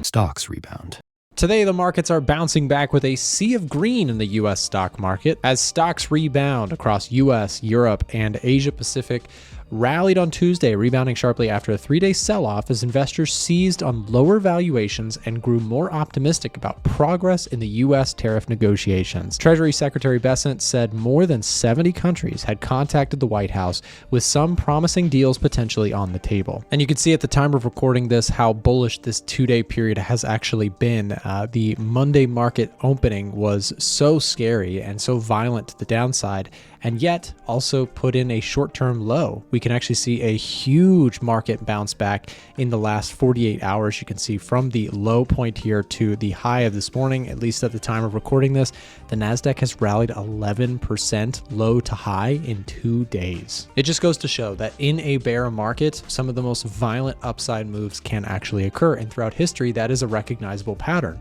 Stocks rebound. Today, the markets are bouncing back with a sea of green in the U.S. stock market as stocks rebound across U.S., Europe, and Asia Pacific. Rallied on Tuesday, rebounding sharply after a three-day sell-off as investors seized on lower valuations and grew more optimistic about progress in the U.S. tariff negotiations. Treasury Secretary Bessent said more than 70 countries had contacted the White House with some promising deals potentially on the table. And you can see at the time of recording this how bullish this two-day period has actually been. The Monday market opening was so scary and so violent to the downside, and yet also put in a short-term low. We can actually see a huge market bounce back in the last 48 hours. You can see from the low point here to the high of this morning, at least at the time of recording this, the NASDAQ has rallied 11% low to high in 2 days. It just goes to show that in a bear market, some of the most violent upside moves can actually occur. And throughout history, that is a recognizable pattern.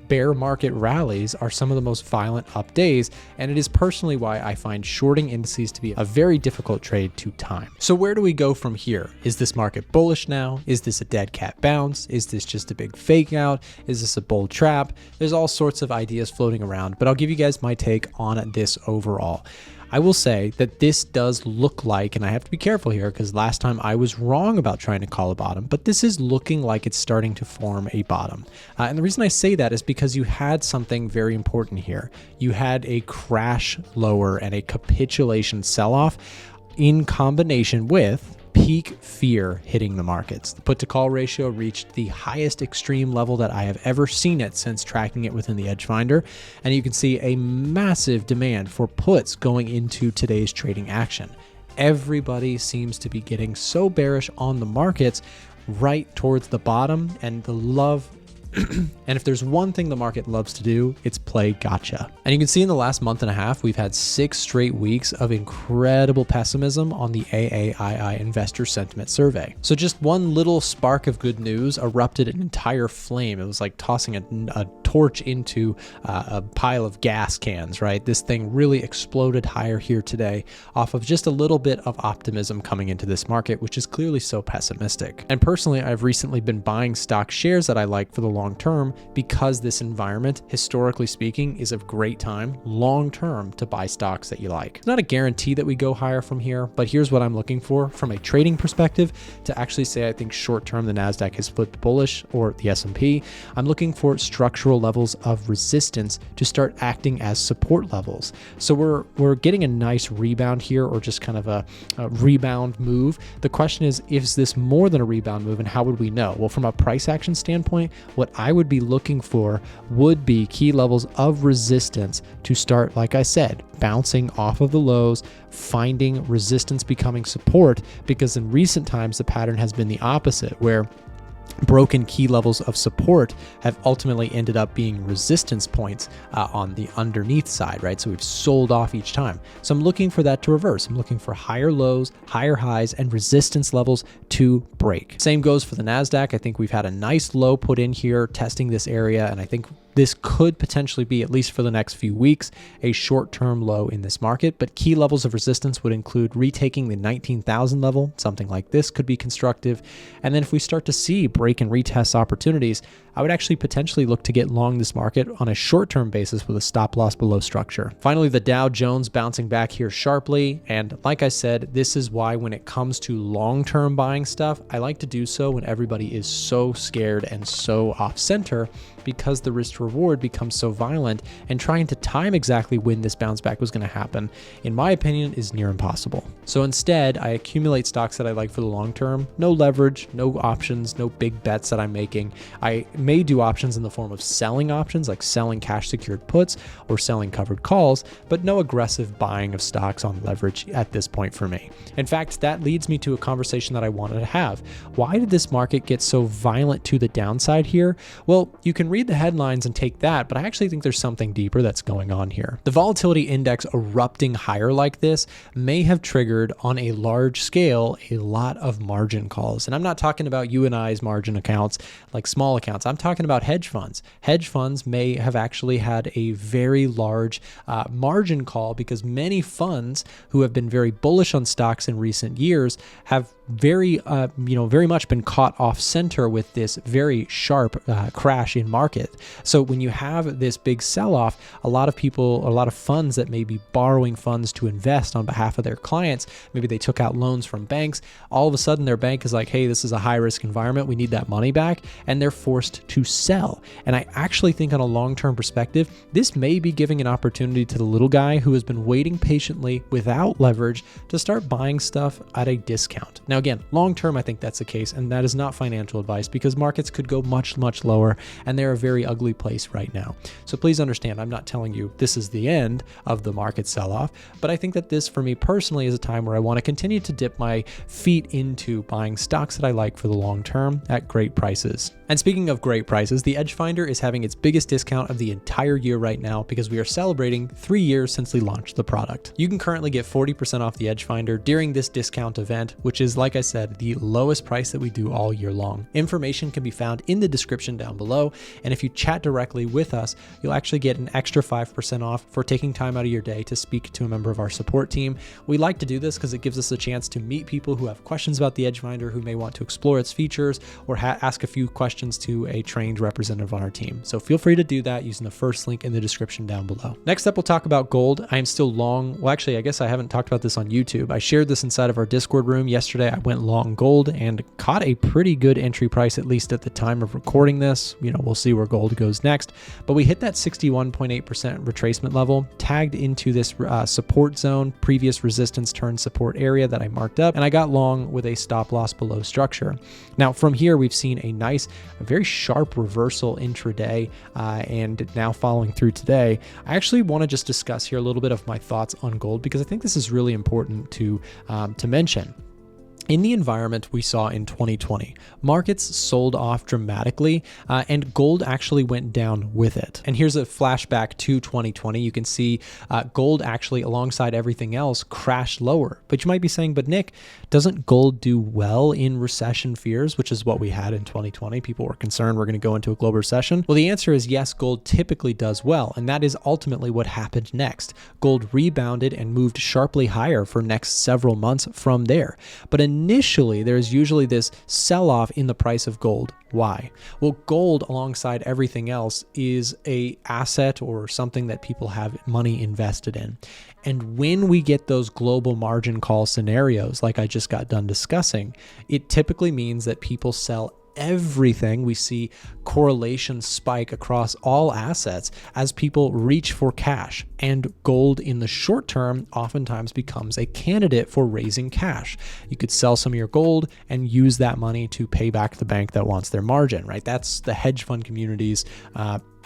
Bear market rallies are some of the most violent up days, and it is personally why I find shorting indices to be a very difficult trade to time. So where do we go from here? Is this market bullish now? Is this a dead cat bounce? Is this just a big fake out? Is this a bull trap? There's all sorts of ideas floating around, but I'll give you guys my take on this overall. I will say that this does look like, and I have to be careful here because last time I was wrong about trying to call a bottom, but this is looking like it's starting to form a bottom. And the reason I say that is because you had something very important here. You had a crash lower and a capitulation sell-off in combination with peak fear hitting the markets. The put to call ratio reached the highest extreme level that I have ever seen it since tracking it within the Edge Finder. And you can see a massive demand for puts going into today's trading action. Everybody seems to be getting so bearish on the markets right towards the bottom, and the love and if there's one thing the market loves to do, it's play gotcha. And you can see in the last month and a half, we've had 6 straight weeks of incredible pessimism on the AAII Investor Sentiment Survey. So just one little spark of good news erupted an entire flame. It was like tossing a torch into a pile of gas cans, right? This thing really exploded higher here today off of just a little bit of optimism coming into this market, which is clearly so pessimistic. And personally, I've recently been buying stock shares that I like for the long term because this environment, historically speaking, is a great time long term to buy stocks that you like. It's not a guarantee that we go higher from here, but here's what I'm looking for from a trading perspective to actually say I think short term the NASDAQ has flipped bullish, or the S&P. I'm looking for structural levels of resistance to start acting as support levels. So we're getting a nice rebound here, or just kind of a rebound move. The question is this more than a rebound move, and how would we know? Well, from a price action standpoint, what I would be looking for would be key levels of resistance to start, like I said, bouncing off of the lows, finding resistance becoming support, because in recent times, the pattern has been the opposite, where broken key levels of support have ultimately ended up being resistance points on the underneath side, right? So we've sold off each time. So I'm looking for that to reverse. I'm looking for higher lows, higher highs, and resistance levels to break. Same goes for the NASDAQ. I think we've had a nice low put in here, testing this area, and I think this could potentially be, at least for the next few weeks, a short-term low in this market, but key levels of resistance would include retaking the 19,000 level. Something like this could be constructive. And then if we start to see break and retest opportunities, I would actually potentially look to get long this market on a short-term basis with a stop loss below structure. Finally, the Dow Jones bouncing back here sharply. And like I said, this is why when it comes to long-term buying stuff, I like to do so when everybody is so scared and so off-center, because the risk to reward becomes so violent, and trying to time exactly when this bounce back was going to happen, in my opinion, is near impossible. So instead, I accumulate stocks that I like for the long term. No leverage, no options, no big bets that I'm making. I may do options in the form of selling options, like selling cash secured puts or selling covered calls, but no aggressive buying of stocks on leverage at this point for me. In fact, that leads me to a conversation that I wanted to have. Why did this market get so violent to the downside here? Well, you can read the headlines and take that, but I actually think there's something deeper that's going on here. The volatility index erupting higher like this may have triggered on a large scale a lot of margin calls. And I'm not talking about you and I's margin accounts, like small accounts. I'm talking about hedge funds. Hedge funds may have actually had a very large margin call because many funds who have been very bullish on stocks in recent years have very much been caught off center with this very sharp crash in market. So when you have this big sell-off, a lot of funds that may be borrowing funds to invest on behalf of their clients, maybe they took out loans from banks, all of a sudden their bank is like, hey, this is a high risk environment, we need that money back, and they're forced to sell. And I actually think on a long-term perspective, this may be giving an opportunity to the little guy who has been waiting patiently without leverage to start buying stuff at a discount. Now again, long-term, I think that's the case, and that is not financial advice because markets could go much, much lower, and they're a very ugly place right now. So please understand, I'm not telling you this is the end of the market sell-off, but I think that this, for me personally, is a time where I want to continue to dip my feet into buying stocks that I like for the long term at great prices. And speaking of great prices, the Edge Finder is having its biggest discount of the entire year right now because we are celebrating 3 years since we launched the product. You can currently get 40% off the Edge Finder during this discount event, which is, like I said, the lowest price that we do all year long. Information can be found in the description down below, and if you chat directly with us, you'll actually get an extra 5% off for taking time out of your day to speak to a member of our support team. We like to do this because it gives us a chance to meet people who have questions about the Edge Finder, who may want to explore its features or ask a few questions to a trained representative on our team. So feel free to do that using the first link in the description down below. Next up, we'll talk about gold. I am still long. Well, actually, I guess I haven't talked about this on YouTube. I shared this inside of our Discord room yesterday. I went long gold and caught a pretty good entry price, at least at the time of recording this. We'll see where gold goes next, but we hit that 61.8% retracement level, tagged into this support zone, previous resistance turn support area that I marked up, and I got long with a stop loss below structure. Now from here, we've seen a very sharp reversal intraday, and now following through today. I actually want to just discuss here a little bit of my thoughts on gold because I think this is really important to mention. In the environment we saw in 2020, markets sold off dramatically, and gold actually went down with it. And here's a flashback to 2020. You can see gold actually, alongside everything else, crashed lower. But you might be saying, but Nick, doesn't gold do well in recession fears, which is what we had in 2020? People were concerned we're going to go into a global recession. Well, the answer is yes, gold typically does well, and that is ultimately what happened next. Gold rebounded and moved sharply higher for next several months from there. But initially, there's usually this sell-off in the price of gold. Why? Well, gold, alongside everything else, is an asset or something that people have money invested in. And when we get those global margin call scenarios, like I just got done discussing, it typically means that people sell everything. We see correlation spike across all assets as people reach for cash, and gold in the short term oftentimes becomes a candidate for raising cash. You could sell some of your gold and use that money to pay back the bank that wants their margin, right? That's the hedge fund community's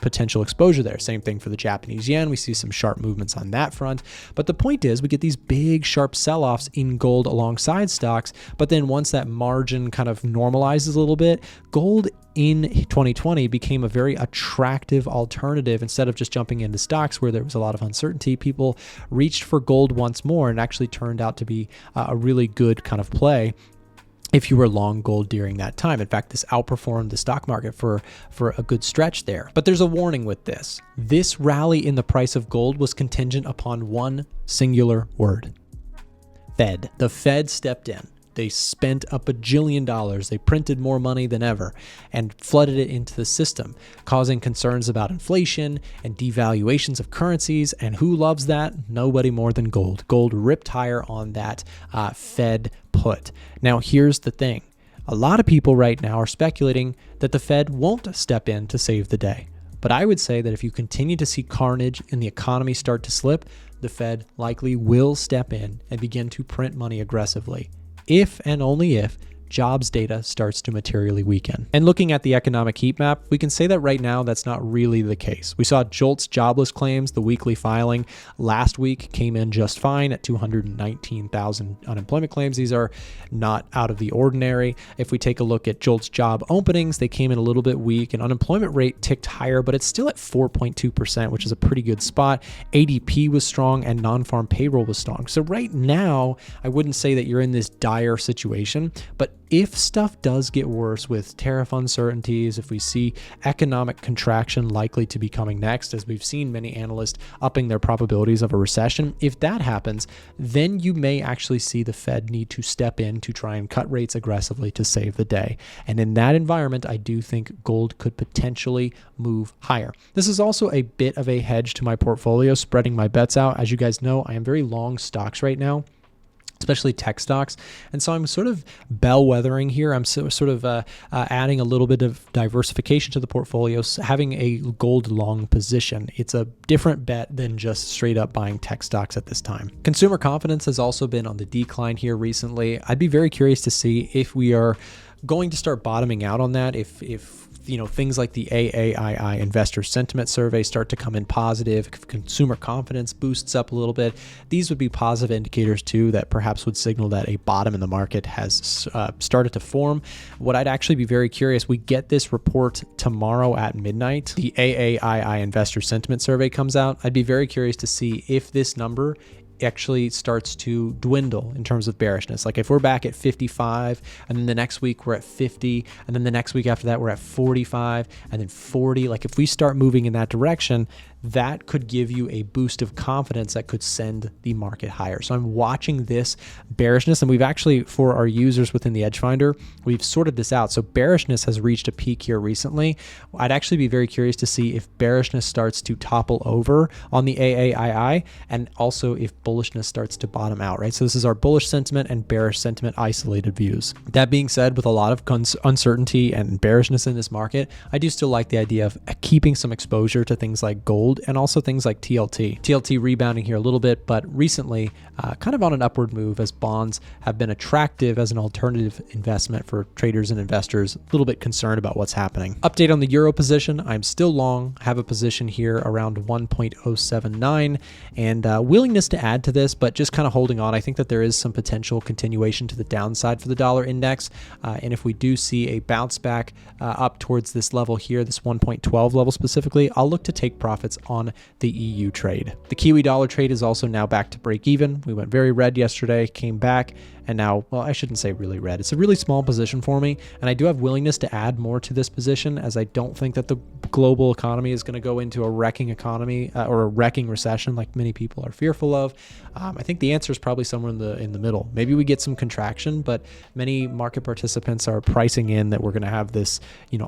potential exposure there. Same thing for the Japanese yen. We see some sharp movements on that front. But the point is, we get these big sharp sell-offs in gold alongside stocks. But then once that margin kind of normalizes a little bit, gold in 2020 became a very attractive alternative. Instead of just jumping into stocks where there was a lot of uncertainty, people reached for gold once more, and actually turned out to be a really good kind of play if you were long gold during that time. In fact, this outperformed the stock market for a good stretch there. But there's a warning with this. This rally in the price of gold was contingent upon one singular word: Fed. The Fed stepped in. They spent $1 bajillion. They printed more money than ever and flooded it into the system, causing concerns about inflation and devaluations of currencies. And who loves that? Nobody more than gold. Gold ripped higher on that Fed put. Now, here's the thing. A lot of people right now are speculating that the Fed won't step in to save the day. But I would say that if you continue to see carnage and the economy start to slip, the Fed likely will step in and begin to print money aggressively, if and only if jobs data starts to materially weaken. And looking at the economic heat map, we can say that right now that's not really the case. We saw JOLTS jobless claims, the weekly filing last week, came in just fine at 219,000 unemployment claims. These are not out of the ordinary. If we take a look at JOLTS job openings, they came in a little bit weak, and unemployment rate ticked higher, but it's still at 4.2%, which is a pretty good spot. ADP was strong and non-farm payroll was strong. So right now, I wouldn't say that you're in this dire situation, but if stuff does get worse with tariff uncertainties, if we see economic contraction likely to be coming next, as we've seen many analysts upping their probabilities of a recession, if that happens, then you may actually see the Fed need to step in to try and cut rates aggressively to save the day. And in that environment, I do think gold could potentially move higher. This is also a bit of a hedge to my portfolio, spreading my bets out. As you guys know, I am very long stocks right now, especially tech stocks. And so I'm sort of bellwethering here. I'm sort of adding a little bit of diversification to the portfolio, having a gold long position. It's a different bet than just straight up buying tech stocks at this time. Consumer confidence has also been on the decline here recently. I'd be very curious to see if we are going to start bottoming out on that, if things like the AAII investor sentiment survey start to come in positive, if consumer confidence boosts up a little bit. These would be positive indicators too that perhaps would signal that a bottom in the market has started to form. What I'd actually be very curious, we get this report tomorrow at midnight. The AAII investor sentiment survey comes out. I'd be very curious to see if this number actually starts to dwindle in terms of bearishness. Like if we're back at 55 and then the next week we're at 50 and then the next week after that we're at 45 and then 40, like if we start moving in that direction, that could give you a boost of confidence that could send the market higher. So I'm watching this bearishness, and we've actually, for our users within the Edge Finder, we've sorted this out. So bearishness has reached a peak here recently. I'd actually be very curious to see if bearishness starts to topple over on the AAII, and also if bullishness starts to bottom out, right? So this is our bullish sentiment and bearish sentiment isolated views. That being said, with a lot of uncertainty and bearishness in this market, I do still like the idea of keeping some exposure to things like gold and also things like TLT. TLT rebounding here a little bit, but recently kind of on an upward move as bonds have been attractive as an alternative investment for traders and investors. A little bit concerned about what's happening. Update on the euro position. I'm still long, have a position here around 1.079 and willingness to add to this, but just kind of holding on. I think that there is some potential continuation to the downside for the dollar index. And if we do see a bounce back up towards this level here, this 1.12 level specifically, I'll look to take profits on the EU trade. The Kiwi dollar trade is also now back to break even. We went very red yesterday, came back, and now, well, I shouldn't say really red. It's a really small position for me, and I do have willingness to add more to this position, as I don't think that the global economy is going to go into a wrecking economy or a wrecking recession like many people are fearful of. I think the answer is probably somewhere in the middle. Maybe we get some contraction, but many market participants are pricing in that we're going to have this,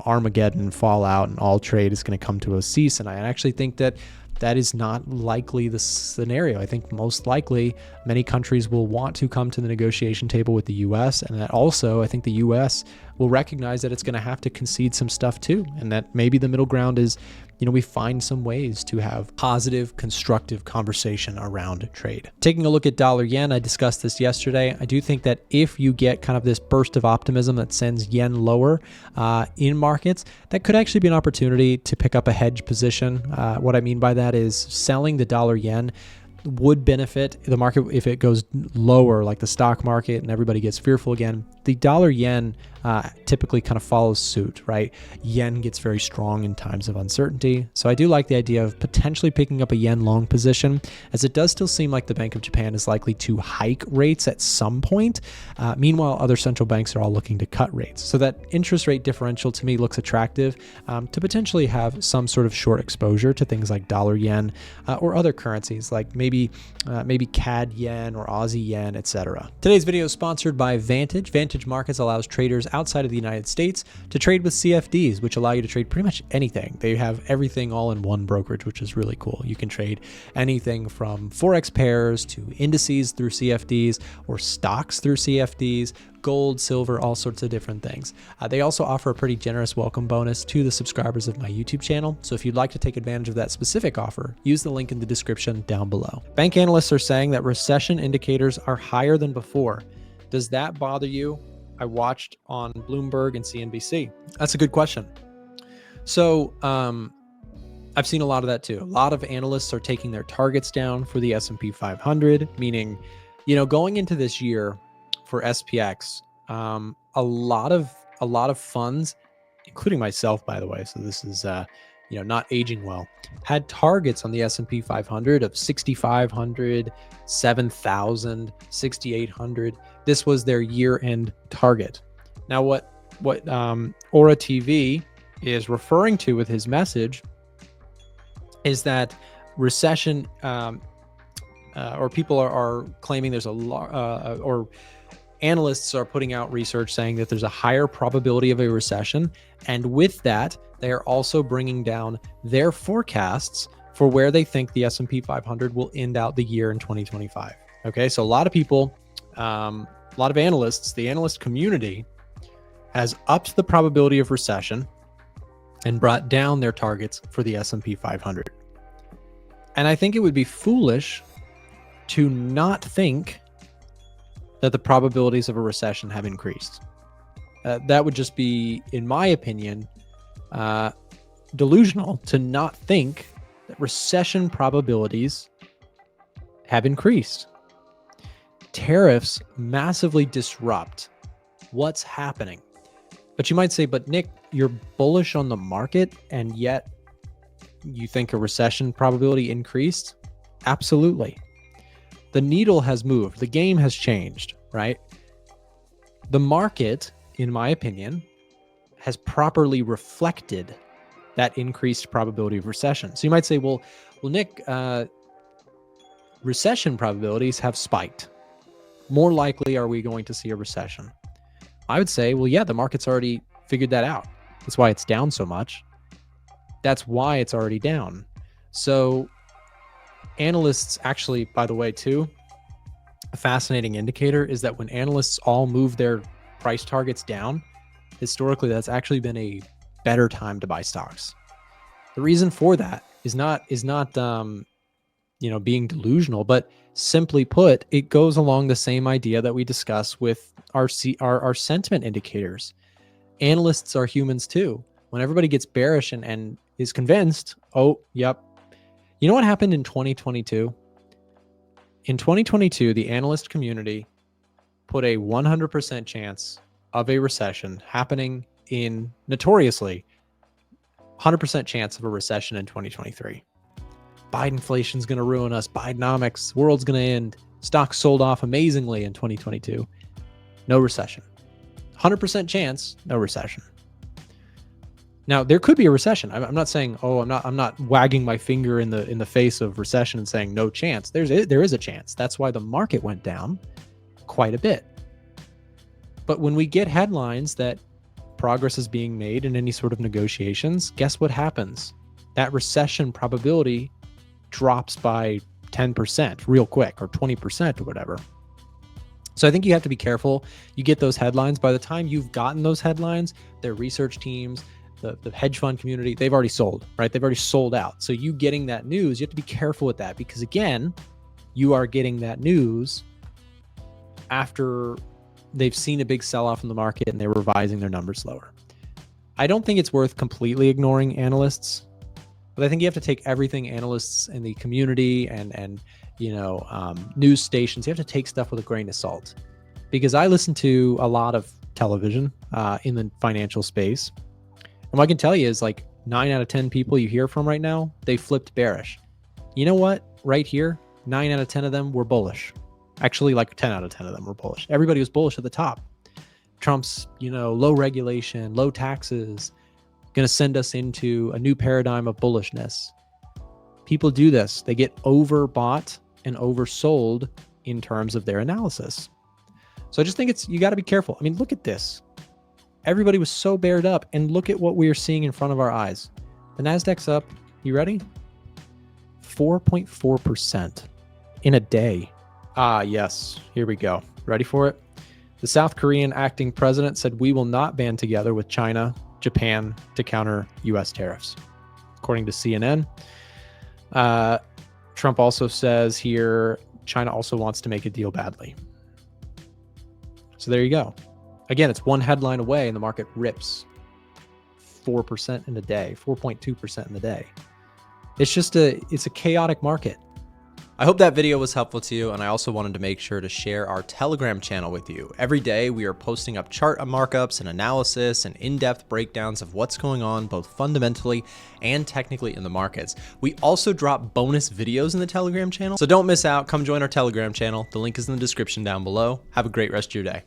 Armageddon fallout and all trade is going to come to a cease. And I actually think that is not likely the scenario. I think most likely many countries will want to come to the negotiation table with the US, and that also I think the US will recognize that it's going to have to concede some stuff too, and that maybe the middle ground is, we find some ways to have positive, constructive conversation around trade. Taking a look at dollar yen, I discussed this yesterday. I do think that if you get kind of this burst of optimism that sends yen lower in markets, that could actually be an opportunity to pick up a hedge position. What I mean by that is selling the dollar yen would benefit the market if it goes lower, like the stock market, and everybody gets fearful again. The dollar yen typically kind of follows suit, right? Yen gets very strong in times of uncertainty. So I do like the idea of potentially picking up a yen long position, as it does still seem like the Bank of Japan is likely to hike rates at some point. Meanwhile, other central banks are all looking to cut rates. So that interest rate differential to me looks attractive to potentially have some sort of short exposure to things like dollar yen or other currencies like maybe CAD yen or Aussie yen, etc. Today's video is sponsored by Vantage. Vantage Markets allows traders outside of the United States to trade with CFDs, which allow you to trade pretty much anything. They have everything all in one brokerage, which is really cool. You can trade anything from Forex pairs to indices through CFDs or stocks through CFDs, gold, silver, all sorts of different things. They also offer a pretty generous welcome bonus to the subscribers of my YouTube channel. So if you'd like to take advantage of that specific offer, use the link in the description down below. Bank analysts are saying that recession indicators are higher than before. Does that bother you? I watched on Bloomberg and CNBC. That's a good question. So I've seen a lot of that too. A lot of analysts are taking their targets down for the S&P 500, meaning, going into this year for SPX, a lot of funds, including myself, by the way, so this is not aging well, had targets on the S&P 500 of 6,500, 7,000, 6,800. This was their year-end target. Now, what Aura TV is referring to with his message is that recession, or people are claiming there's or analysts are putting out research saying that there's a higher probability of a recession. And with that, they are also bringing down their forecasts for where they think the S&P 500 will end out the year in 2025. Okay, so a lot of people, a lot of analysts, the analyst community has upped the probability of recession and brought down their targets for the S&P 500. And I think it would be foolish to not think that the probabilities of a recession have increased. That would just be, in my opinion, delusional to not think that recession probabilities have increased. Tariffs massively disrupt what's happening. But you might say, but Nick, you're bullish on the market and yet you think a recession probability increased? Absolutely. The needle has moved. The game has changed, right? The market, in my opinion, has properly reflected that increased probability of recession. So you might say, well, Nick, recession probabilities have spiked. More likely are we going to see a recession? I would say, well, yeah, the market's already figured that out. That's why it's down so much. That's why it's already down. So analysts actually, by the way, too, a fascinating indicator is that when analysts all move their price targets down, historically, that's actually been a better time to buy stocks. The reason for that is not being delusional, but simply put, it goes along the same idea that we discuss with our sentiment indicators. Analysts are humans too. When everybody gets bearish and is convinced, oh, yep. You know what happened in 2022? In 2022, the analyst community put a 100% chance of a recession happening in, notoriously, 100% chance of a recession in 2023. Biden inflation's going to ruin us. Bidenomics, world's going to end. Stocks sold off amazingly in 2022. No recession. 100% chance, no recession. Now, there could be a recession. I'm not saying, oh, I'm not wagging my finger in the face of recession and saying no chance. There is a chance. That's why the market went down quite a bit. But when we get headlines that progress is being made in any sort of negotiations, guess what happens? That recession probability drops by 10% real quick, or 20% or whatever. So I think you have to be careful. You get those headlines. By the time you've gotten those headlines, their research teams, the hedge fund community, they've already sold, right? They've already sold out. So you getting that news, you have to be careful with that, because again, you are getting that news after they've seen a big sell-off in the market and they're revising their numbers lower. I don't think it's worth completely ignoring analysts, but I think you have to take everything analysts in the community and news stations, you have to take stuff with a grain of salt, because I listen to a lot of television in the financial space. And what I can tell you is, like, 9 out of 10 people you hear from right now, they flipped bearish. You know what? Right here, 9 out of 10 of them were bullish. Actually, like 10 out of 10 of them were bullish. Everybody was bullish at the top. Trump's, low regulation, low taxes, going to send us into a new paradigm of bullishness. People do this. They get overbought and oversold in terms of their analysis. So I just think you got to be careful. I mean, look at this. Everybody was so bared up, and look at what we are seeing in front of our eyes. The Nasdaq's up, you ready? 4.4% in a day. Ah, yes, here we go. Ready for it? The South Korean acting president said we will not band together with China, Japan to counter US tariffs, according to CNN. Trump also says here, China also wants to make a deal badly. So there you go. Again, it's one headline away and the market rips 4% in a day, 4.2% in the day. It's a chaotic market. I hope that video was helpful to you, and I also wanted to make sure to share our Telegram channel with you. Every day we are posting up chart markups and analysis and in-depth breakdowns of what's going on both fundamentally and technically in the markets. We also drop bonus videos in the Telegram channel, so don't miss out. Come join our Telegram channel. The link is in the description down below. Have a great rest of your day.